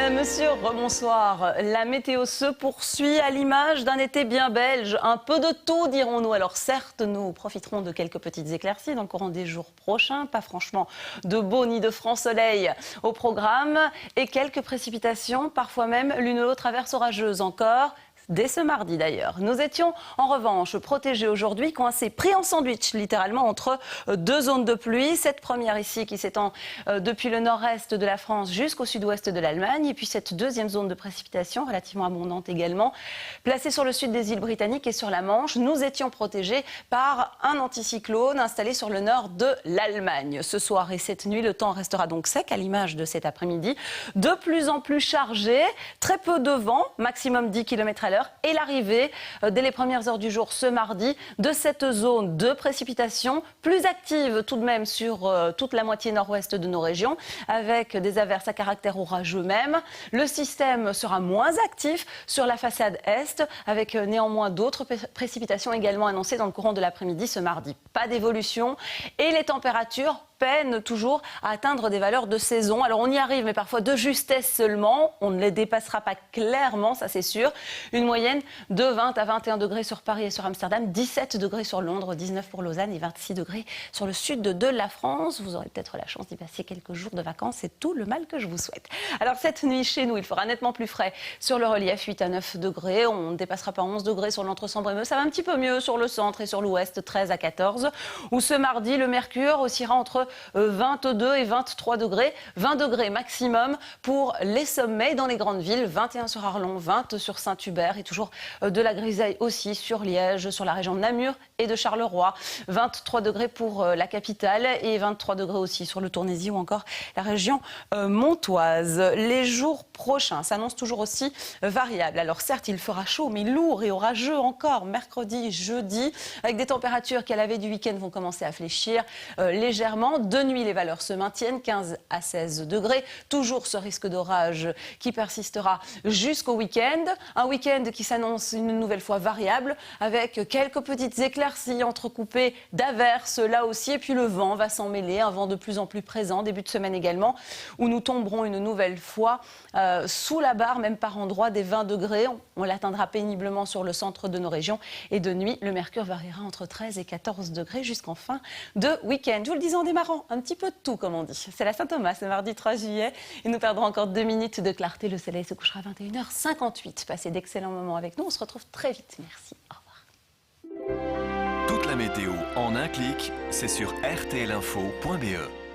Madame, Monsieur, rebonsoir. La météo se poursuit à l'image d'un été bien belge. Un peu de tout, dirons-nous. Alors certes, nous profiterons de quelques petites éclaircies dans le courant des jours prochains. Pas franchement de beau ni de franc soleil au programme. Et quelques précipitations, parfois même l'une ou l'autre averse orageuse encore. Dès ce mardi d'ailleurs. Nous étions en revanche protégés aujourd'hui, coincés, pris en sandwich littéralement entre deux zones de pluie. Cette première ici qui s'étend depuis le nord-est de la France jusqu'au sud-ouest de l'Allemagne. Et puis cette deuxième zone de précipitation relativement abondante également, placée sur le sud des îles Britanniques et sur la Manche. Nous étions protégés par un anticyclone installé sur le nord de l'Allemagne. Ce soir et cette nuit, le temps restera donc sec à l'image de cet après-midi. De plus en plus chargé, très peu de vent, maximum 10 km/h. Et l'arrivée, dès les premières heures du jour ce mardi, de cette zone de précipitation plus active tout de même sur toute la moitié nord-ouest de nos régions, avec des averses à caractère orageux même. Le système sera moins actif sur la façade est, avec néanmoins d'autres précipitations également annoncées dans le courant de l'après-midi ce mardi. Pas d'évolution et les températures peinent toujours à atteindre des valeurs de saison. Alors on y arrive, mais parfois de justesse seulement. On ne les dépassera pas clairement, ça c'est sûr. Une moyenne de 20 à 21 degrés sur Paris et sur Amsterdam, 17 degrés sur Londres, 19 pour Lausanne et 26 degrés sur le sud de la France. Vous aurez peut-être la chance d'y passer quelques jours de vacances. C'est tout le mal que je vous souhaite. Alors cette nuit chez nous, il fera nettement plus frais sur le relief, 8 à 9 degrés. On ne dépassera pas 11 degrés sur l'entre-Sambre-et-Meuse. Ça va un petit peu mieux sur le centre et sur l'ouest, 13 à 14. Où ce mardi, le mercure oscillera entre 22 et 23 degrés, 20 degrés maximum pour les sommets dans les grandes villes, 21 sur Arlon, 20 sur Saint-Hubert et toujours de la grisaille aussi sur Liège, sur la région de Namur et de Charleroi, 23 degrés pour la capitale et 23 degrés aussi sur le Tournésis ou encore la région montoise. Les jours prochains s'annoncent toujours aussi variables. Alors certes, il fera chaud, mais lourd et orageux encore mercredi, jeudi, avec des températures qui à la veille du week-end vont commencer à fléchir légèrement. De nuit, les valeurs se maintiennent, 15 à 16 degrés. Toujours ce risque d'orage qui persistera jusqu'au week-end. Un week-end qui s'annonce une nouvelle fois variable, avec quelques petites éclaircies entrecoupées d'averses là aussi. Et puis le vent va s'en mêler, un vent de plus en plus présent, début de semaine également, où nous tomberons une nouvelle fois sous la barre, même par endroits, des 20 degrés. On l'atteindra péniblement sur le centre de nos régions. Et de nuit, le mercure variera entre 13 et 14 degrés jusqu'en fin de week-end. Je vous le disais en démarrant, un petit peu de tout, comme on dit. C'est la Saint-Thomas, ce mardi 3 juillet. Et nous perdrons encore 2 minutes de clarté. Le soleil se couchera à 21h58. Passez d'excellents moments avec nous. On se retrouve très vite. Merci. Au revoir. Toute la météo en un clic, c'est sur rtlinfo.be.